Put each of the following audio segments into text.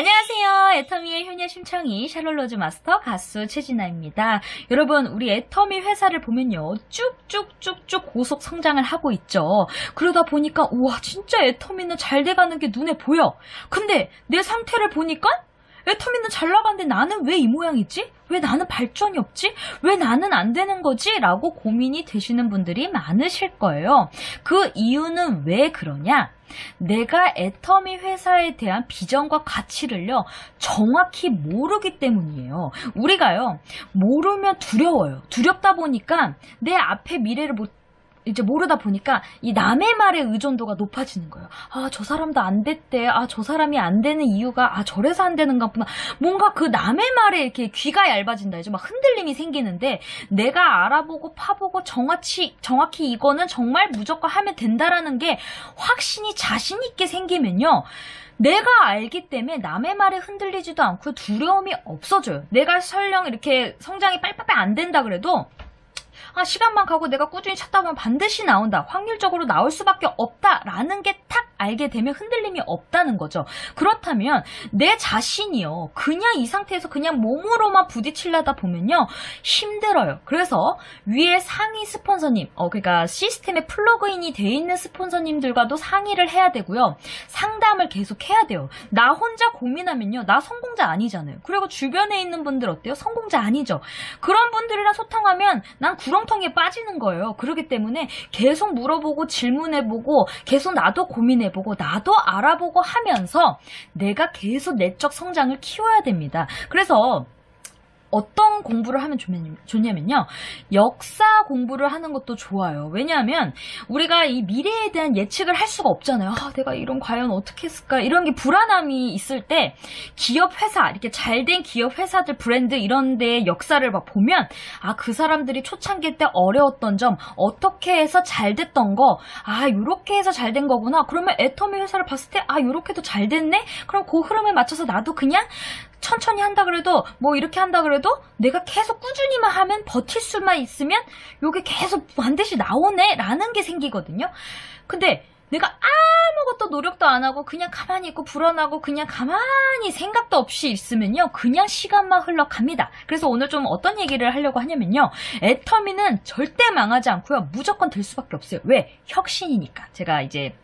안녕하세요. 애터미의 효녀 심청이 샬롯로즈 마스터 가수 최진아입니다. 여러분, 우리 애터미 회사를 보면요, 쭉쭉쭉쭉 고속 성장을 하고 있죠. 그러다 보니까 우와, 진짜 애터미는 잘 돼가는 게 눈에 보여. 근데 내 상태를 보니까 애터미는 잘 나가는데 나는 왜 이 모양이지? 왜 나는 발전이 없지? 왜 나는 안 되는 거지? 라고 고민이 되시는 분들이 많으실 거예요. 그 이유는 왜 그러냐? 내가 애터미 회사에 대한 비전과 가치를요, 정확히 모르기 때문이에요. 우리가요, 모르면 두려워요. 두렵다 보니까 내 앞에 미래를 이제 모르다 보니까 이 남의 말에 의존도가 높아지는 거예요. 아, 저 사람도 안 됐대. 아, 저 사람이 안 되는 이유가 저래서 안 되는가 보다. 뭔가 그 남의 말에 이렇게 귀가 얇아진다 이제 막 흔들림이 생기는데, 내가 알아보고 파보고 정확히 이거는 정말 무조건 하면 된다라는 게 확신이 자신 있게 생기면요, 내가 알기 때문에 남의 말에 흔들리지도 않고 두려움이 없어져요. 내가 설령 이렇게 성장이 빨리빨리 안 된다 그래도 시간만 가고 내가 꾸준히 찾다 보면 반드시 나온다. 확률적으로 나올 수밖에 없다라는 게 탁 알게 되면 흔들림이 없다는 거죠. 그렇다면 내 자신이요, 그냥 이 상태에서 그냥 몸으로만 부딪히려다 보면요, 힘들어요. 그래서 위에 상위 스폰서님, 그러니까 시스템에 플러그인이 돼 있는 스폰서님들과도 상의를 해야 되고요. 상담을 계속 해야 돼요. 나 혼자 고민하면요, 나 성공자 아니잖아요. 그리고 주변에 있는 분들 어때요? 성공자 아니죠. 그런 분들이랑 소통하면 난 구렁텅이에 빠지는 거예요. 그렇기 때문에 계속 물어보고 질문해보고 계속 나도 고민해보고 나도 알아보고 하면서 내가 계속 내적 성장을 키워야 됩니다. 그래서 어떤 공부를 하면 좋냐면요, 역사 공부를 하는 것도 좋아요. 왜냐하면 우리가 이 미래에 대한 예측을 할 수가 없잖아요. 내가 이런 과연 어떻게 했을까, 이런 게 불안함이 있을 때 기업 회사, 이렇게 잘된 기업 회사들, 브랜드 이런 데의 역사를 막 보면 그 사람들이 초창기 때 어려웠던 점, 어떻게 해서 잘 됐던 거, 요렇게 해서 잘 된 거구나. 그러면 애터미 회사를 봤을 때 요렇게도 잘 됐네? 그럼 그 흐름에 맞춰서 나도 그냥 천천히 한다 그래도, 뭐 이렇게 한다 그래도 내가 계속 꾸준히만 하면, 버틸 수만 있으면 요게 계속 반드시 나오네 라는 게 생기거든요. 근데 내가 아무것도 노력도 안 하고 그냥 가만히 있고 불안하고 그냥 가만히 생각도 없이 있으면요, 그냥 시간만 흘러갑니다. 그래서 오늘 좀 어떤 얘기를 하려고 하냐면요, 애터미는 절대 망하지 않고요, 무조건 될 수밖에 없어요. 왜? 혁신이니까. 제가 이제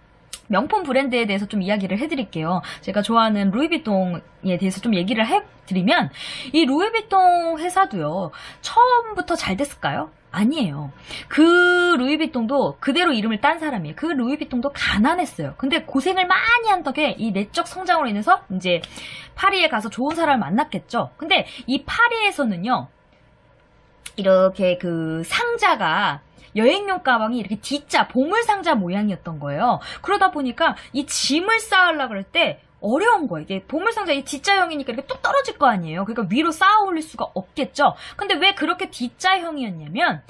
명품 브랜드에 대해서 좀 이야기를 해드릴게요. 제가 좋아하는 루이비통에 대해서 좀 얘기를 해드리면, 이 루이비통 회사도요, 처음부터 잘 됐을까요? 아니에요. 그 루이비통도 그대로 이름을 딴 사람이에요. 그 루이비통도 가난했어요. 근데 고생을 많이 한 덕에 이 내적 성장으로 인해서 이제 파리에 가서 좋은 사람을 만났겠죠. 근데 이 파리에서는요, 이렇게 그 상자가, 여행용 가방이 이렇게 D자, 보물상자 모양이었던 거예요. 그러다 보니까 이 짐을 쌓으려고 그럴 때 어려운 거예요. 이게 보물상자, 이 D자형이니까 이렇게 뚝 떨어질 거 아니에요. 그러니까 위로 쌓아 올릴 수가 없겠죠. 근데 왜 그렇게 D자형이었냐면,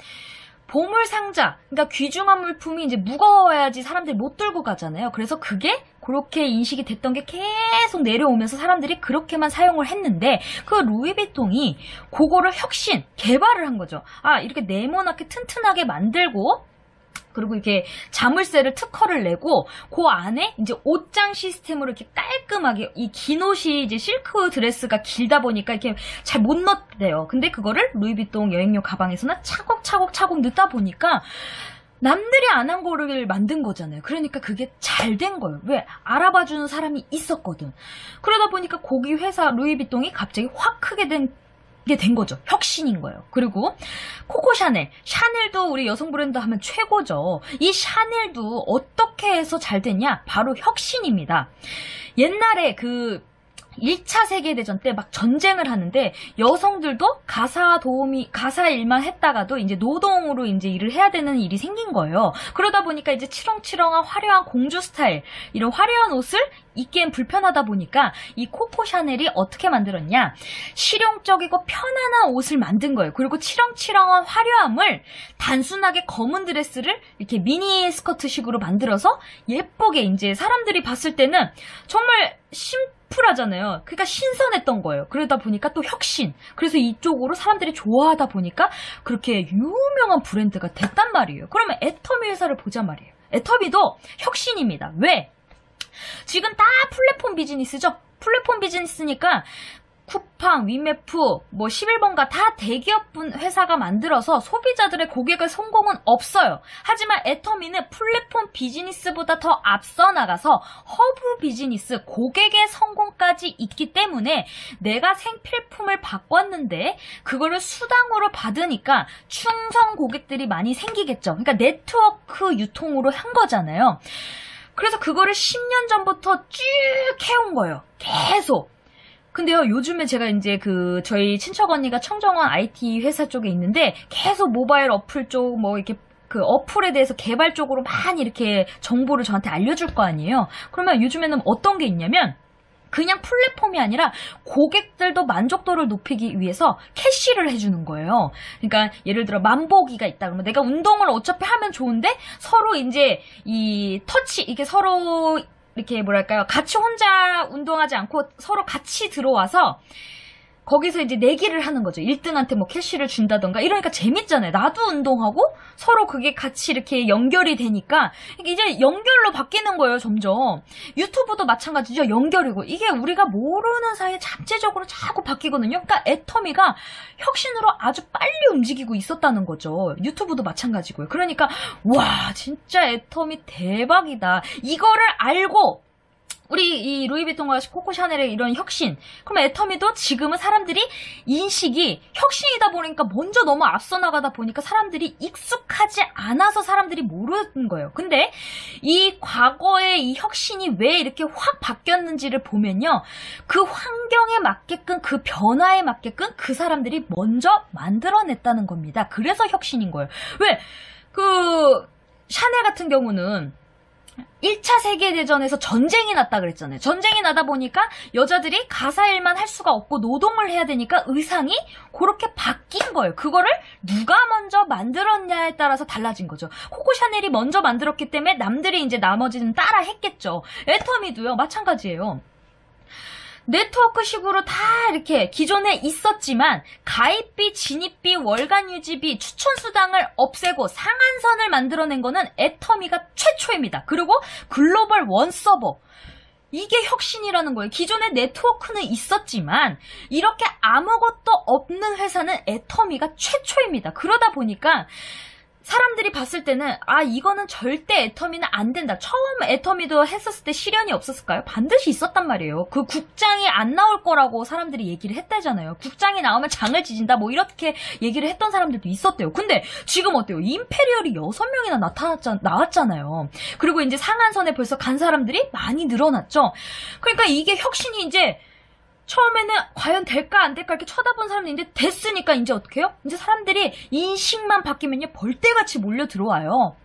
보물상자, 그러니까 귀중한 물품이 이제 무거워야지 사람들이 못 들고 가잖아요. 그래서 그게 그렇게 인식이 됐던 게 계속 내려오면서 사람들이 그렇게만 사용을 했는데, 그 루이비통이 그거를 개발을 한 거죠. 이렇게 네모나게 튼튼하게 만들고, 그리고 이렇게 자물쇠를 특허를 내고, 그 안에 이제 옷장 시스템으로 이렇게 깔끔하게, 이 긴 옷이 이제 실크 드레스가 길다 보니까 이렇게 잘 못 넣대요. 근데 그거를 루이비통 여행용 가방에서는 차곡차곡 넣다 보니까 남들이 안 한 거를 만든 거잖아요. 그러니까 그게 잘 된 거예요. 왜? 알아봐주는 사람이 있었거든. 그러다 보니까 거기 회사 루이비통이 갑자기 확 크게 된 거죠. 혁신인 거예요. 그리고 코코 샤넬도 우리 여성 브랜드 하면 최고죠. 이 샤넬도 어떻게 해서 잘 됐냐? 바로 혁신입니다. 옛날에 1차 세계대전 때 막 전쟁을 하는데 여성들도 가사 일만 했다가도 이제 노동으로 이제 일을 해야 되는 일이 생긴 거예요. 그러다 보니까 이제 치렁치렁한 화려한 공주 스타일, 이런 화려한 옷을 입기엔 불편하다 보니까 이 코코 샤넬이 어떻게 만들었냐? 실용적이고 편안한 옷을 만든 거예요. 그리고 치렁치렁한 화려함을 단순하게 검은 드레스를 이렇게 미니 스커트식으로 만들어서 예쁘게 이제 사람들이 봤을 때는 정말 심플하잖아요. 그러니까 신선했던 거예요. 그러다 보니까 또 혁신. 그래서 이쪽으로 사람들이 좋아하다 보니까 그렇게 유명한 브랜드가 됐단 말이에요. 그러면 애터미 회사를 보자 말이에요. 애터미도 혁신입니다. 왜? 지금 다 플랫폼 비즈니스죠? 플랫폼 비즈니스니까 쿠팡, 위메프, 뭐 11번가 다 대기업 회사가 만들어서 소비자들의 고객의 성공은 없어요. 하지만 애터미는 플랫폼 비즈니스보다 더 앞서 나가서 허브 비즈니스, 고객의 성공까지 있기 때문에 내가 생필품을 바꿨는데 그거를 수당으로 받으니까 충성 고객들이 많이 생기겠죠. 그러니까 네트워크 유통으로 한 거잖아요. 그래서 그거를 10년 전부터 쭉 해온 거예요. 계속. 근데요, 요즘에 제가 이제 저희 친척 언니가 청정원 IT 회사 쪽에 있는데 계속 모바일 어플 쪽 뭐 이렇게 그 어플에 대해서 개발 쪽으로 많이 이렇게 정보를 저한테 알려줄 거 아니에요. 그러면 요즘에는 어떤 게 있냐면 그냥 플랫폼이 아니라 고객들도 만족도를 높이기 위해서 캐시를 해주는 거예요. 그러니까 예를 들어 만보기가 있다 그러면 내가 운동을 어차피 하면 좋은데 서로 이제 이 터치 이게 서로 이렇게 뭐랄까요, 같이 혼자 운동하지 않고 서로 같이 들어와서 거기서 이제 내기를 하는 거죠. 1등한테 뭐 캐시를 준다던가 이러니까 재밌잖아요. 나도 운동하고 서로 그게 같이 이렇게 연결이 되니까 이제 연결로 바뀌는 거예요. 점점. 유튜브도 마찬가지죠. 연결이고 이게 우리가 모르는 사이에 잠재적으로 자꾸 바뀌거든요. 그러니까 애터미가 혁신으로 아주 빨리 움직이고 있었다는 거죠. 유튜브도 마찬가지고요. 그러니까 와 진짜 애터미 대박이다. 이거를 알고 우리 이 루이비통과 코코 샤넬의 이런 혁신, 그럼 애터미도 지금은 사람들이 인식이 혁신이다 보니까 먼저 너무 앞서 나가다 보니까 사람들이 익숙하지 않아서 사람들이 모르는 거예요. 근데 이 과거의 이 혁신이 왜 이렇게 확 바뀌었는지를 보면요, 그 환경에 맞게끔, 그 변화에 맞게끔 그 사람들이 먼저 만들어냈다는 겁니다. 그래서 혁신인 거예요. 왜? 샤넬 같은 경우는 1차 세계대전에서 전쟁이 났다 그랬잖아요. 전쟁이 나다 보니까 여자들이 가사일만 할 수가 없고 노동을 해야 되니까 의상이 그렇게 바뀐 거예요. 그거를 누가 먼저 만들었냐에 따라서 달라진 거죠. 코코 샤넬이 먼저 만들었기 때문에 남들이 이제 나머지는 따라 했겠죠. 애터미도요. 마찬가지예요. 네트워크식으로 다 이렇게 기존에 있었지만 가입비, 진입비, 월간 유지비, 추천수당을 없애고 상한선을 만들어낸 거는 애터미가 최초입니다. 그리고 글로벌 원서버. 이게 혁신이라는 거예요. 기존에 네트워크는 있었지만 이렇게 아무것도 없는 회사는 애터미가 최초입니다. 그러다 보니까 사람들이 봤을 때는 이거는 절대 애터미는 안 된다. 처음 애터미도 했었을 때 시련이 없었을까요? 반드시 있었단 말이에요. 그 국장이 안 나올 거라고 사람들이 얘기를 했다잖아요. 국장이 나오면 장을 지진다 뭐 이렇게 얘기를 했던 사람들도 있었대요. 근데 지금 어때요? 임페리얼이 6명이나 나왔잖아요. 그리고 이제 상한선에 벌써 간 사람들이 많이 늘어났죠. 그러니까 이게 혁신이 이제 처음에는 과연 될까 안 될까 이렇게 쳐다본 사람들이 이제 됐으니까 이제 어떻게 해요? 이제 사람들이 인식만 바뀌면요 벌떼같이 몰려 들어와요.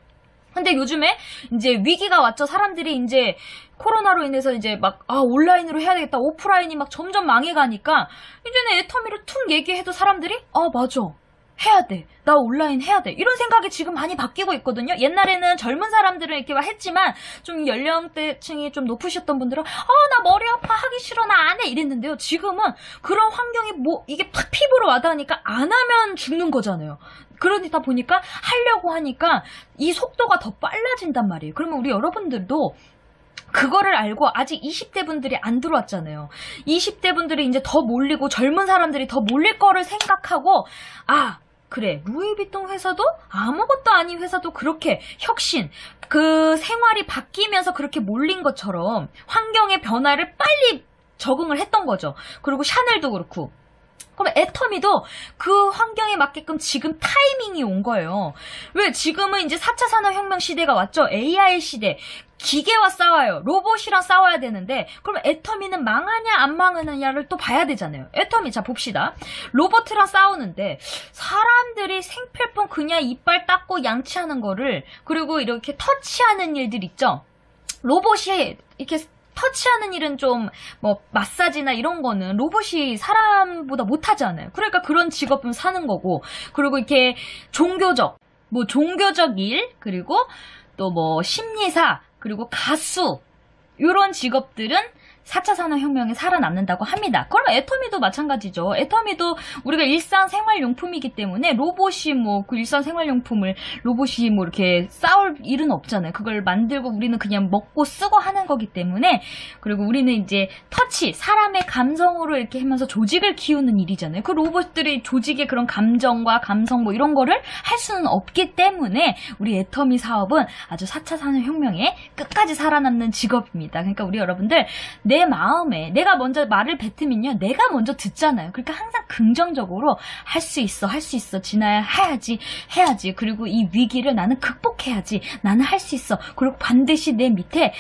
근데 요즘에 이제 위기가 왔죠. 사람들이 이제 코로나로 인해서 이제 막 온라인으로 해야 되겠다. 오프라인이 막 점점 망해가니까 이제는 애터미를 툭 얘기해도 사람들이 맞아. 해야 돼. 나 온라인 해야 돼. 이런 생각이 지금 많이 바뀌고 있거든요. 옛날에는 젊은 사람들은 이렇게 했지만 좀 연령대층이 좀 높으셨던 분들은 나 머리 아파 하기 싫어 나 안 해 이랬는데요. 지금은 그런 환경이 이게 팍 피부로 와닿으니까 안 하면 죽는 거잖아요. 그러다 보니까 하려고 하니까 이 속도가 더 빨라진단 말이에요. 그러면 우리 여러분들도 그거를 알고 아직 20대 분들이 안 들어왔잖아요. 20대 분들이 이제 더 몰리고 젊은 사람들이 더 몰릴 거를 생각하고 그래 루이비통 회사도 아무것도 아닌 회사도 그렇게 혁신 그 생활이 바뀌면서 그렇게 몰린 것처럼 환경의 변화를 빨리 적응을 했던 거죠. 그리고 샤넬도 그렇고 그럼 애터미도 그 환경에 맞게끔 지금 타이밍이 온 거예요. 왜? 지금은 이제 4차 산업혁명 시대가 왔죠. AI 시대. 기계와 싸워요. 로봇이랑 싸워야 되는데 그럼 애터미는 망하냐 안 망하느냐를 또 봐야 되잖아요. 애터미 자 봅시다. 로봇이랑 싸우는데 사람들이 생필품 그냥 이빨 닦고 양치하는 거를 그리고 이렇게 터치하는 일들 있죠. 로봇이 이렇게 터치하는 일은 좀 마사지나 이런 거는 로봇이 사람보다 못하잖아요. 그러니까 그런 직업은 사는 거고 그리고 이렇게 종교적 일 그리고 또 심리사 그리고 가수 이런 직업들은 4차 산업혁명에 살아남는다고 합니다. 그럼 애터미도 마찬가지죠. 애터미도 우리가 일상생활용품이기 때문에 로봇이 뭐 그 일상생활용품을 로봇이 뭐 이렇게 싸울 일은 없잖아요. 그걸 만들고 우리는 그냥 먹고 쓰고 하는 거기 때문에 그리고 우리는 이제 터치, 사람의 감성으로 이렇게 하면서 조직을 키우는 일이잖아요. 그 로봇들이 조직의 그런 감정과 감성 뭐 이런 거를 할 수는 없기 때문에 우리 애터미 사업은 아주 4차 산업혁명에 끝까지 살아남는 직업입니다. 그러니까 우리 여러분들 내 마음에 내가 먼저 말을 뱉으면요. 내가 먼저 듣잖아요. 그러니까 항상 긍정적으로 할 수 있어. 진아야 해야지. 그리고 이 위기를 나는 극복해야지. 나는 할 수 있어. 그리고 반드시 내 밑에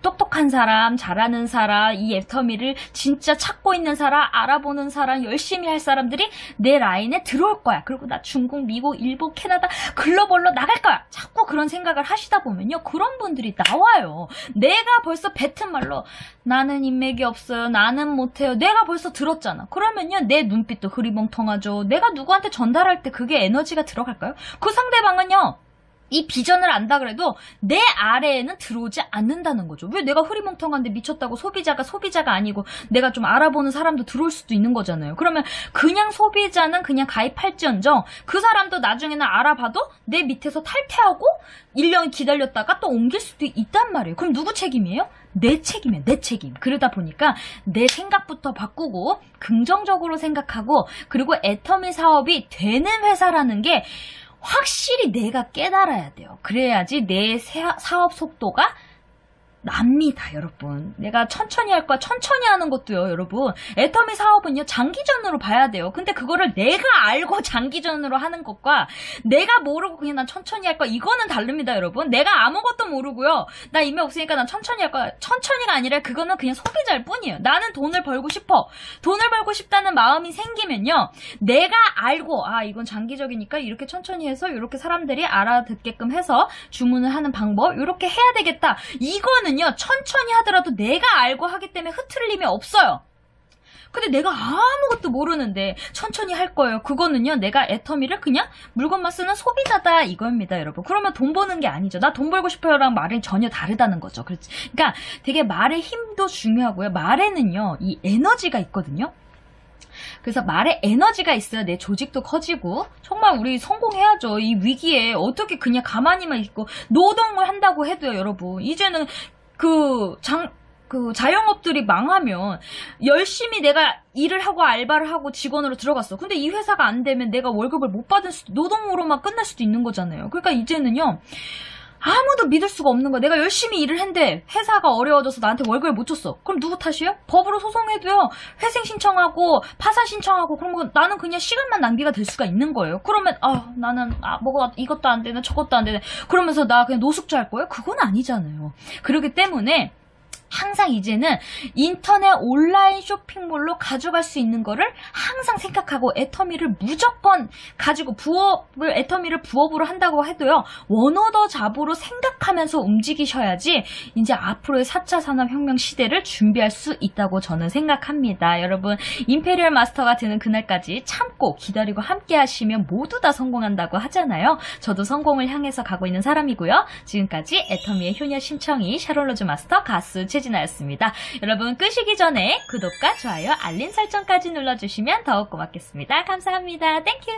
똑똑한 사람, 잘하는 사람, 이 애터미를 진짜 찾고 있는 사람, 알아보는 사람, 열심히 할 사람들이 내 라인에 들어올 거야. 그리고 나 중국, 미국, 일본, 캐나다 글로벌로 나갈 거야. 자꾸 그런 생각을 하시다 보면요. 그런 분들이 나와요. 내가 벌써 뱉은 말로 나는 인맥이 없어요. 나는 못해요. 내가 벌써 들었잖아. 그러면요. 내 눈빛도 흐리멍텅하죠. 내가 누구한테 전달할 때 그게 에너지가 들어갈까요? 그 상대방은요. 이 비전을 안다 그래도 내 아래에는 들어오지 않는다는 거죠. 왜 내가 흐리멍텅한데 미쳤다고 소비자가 아니고 내가 좀 알아보는 사람도 들어올 수도 있는 거잖아요. 그러면 그냥 소비자는 그냥 가입할지언정 그 사람도 나중에는 알아봐도 내 밑에서 탈퇴하고 1년 기다렸다가 또 옮길 수도 있단 말이에요. 그럼 누구 책임이에요? 내 책임이에요. 내 책임. 그러다 보니까 내 생각부터 바꾸고 긍정적으로 생각하고 그리고 애터미 사업이 되는 회사라는 게 확실히 내가 깨달아야 돼요. 그래야지 내 사업 속도가 납니다, 여러분. 내가 천천히 할 거야. 천천히 하는 것도요, 여러분. 애터미 사업은요, 장기전으로 봐야 돼요. 근데 그거를 내가 알고 장기전으로 하는 것과 내가 모르고 그냥 난 천천히 할 거야. 이거는 다릅니다, 여러분. 내가 아무것도 모르고요. 나 인맥 없으니까 난 천천히 할 거야. 천천히가 아니라 그거는 그냥 소비자일 뿐이에요. 나는 돈을 벌고 싶어. 돈을 벌고 싶다는 마음이 생기면요. 내가 알고, 이건 장기적이니까 이렇게 천천히 해서 이렇게 사람들이 알아듣게끔 해서 주문을 하는 방법, 이렇게 해야 되겠다. 이거는 천천히 하더라도 내가 알고 하기 때문에 흐트러짐이 없어요. 근데 내가 아무것도 모르는데 천천히 할 거예요. 그거는요. 내가 애터미를 그냥 물건만 쓰는 소비자다 이겁니다, 여러분. 그러면 돈 버는 게 아니죠. 나 돈 벌고 싶어요랑 말이 전혀 다르다는 거죠. 그러니까 되게 말의 힘도 중요하고요. 말에는요. 이 에너지가 있거든요. 그래서 말에 에너지가 있어야 내 조직도 커지고 정말 우리 성공해야죠. 이 위기에 어떻게 그냥 가만히만 있고 노동을 한다고 해도요, 여러분. 이제는 자영업들이 망하면 열심히 내가 일을 하고 알바를 하고 직원으로 들어갔어. 근데 이 회사가 안 되면 내가 월급을 못 받을 수도, 노동으로만 끝날 수도 있는 거잖아요. 그러니까 이제는요. 아무도 믿을 수가 없는 거야. 내가 열심히 일을 했는데 회사가 어려워져서 나한테 월급을 못 줬어. 그럼 누구 탓이에요? 법으로 소송해도요. 회생 신청하고 파산 신청하고 그러면 나는 그냥 시간만 낭비가 될 수가 있는 거예요. 그러면 나는 뭐가 이것도 안 되네 저것도 안 되네 그러면서 나 그냥 노숙자 할 거예요? 그건 아니잖아요. 그렇기 때문에 항상 이제는 인터넷 온라인 쇼핑몰로 가져갈 수 있는 거를 항상 생각하고 애터미를 무조건 가지고 애터미를 부업으로 한다고 해도요. 원오더 잡으로 생각하면서 움직이셔야지 이제 앞으로의 4차 산업혁명 시대를 준비할 수 있다고 저는 생각합니다. 여러분 임페리얼 마스터가 되는 그날까지 참고 기다리고 함께 하시면 모두 다 성공한다고 하잖아요. 저도 성공을 향해서 가고 있는 사람이고요. 지금까지 애터미의 효녀 심청이 샤롤로즈 마스터 가수 최진아였습니다. 여러분 끄시기 전에 구독과 좋아요, 알림 설정까지 눌러주시면 더욱 고맙겠습니다. 감사합니다. 땡큐.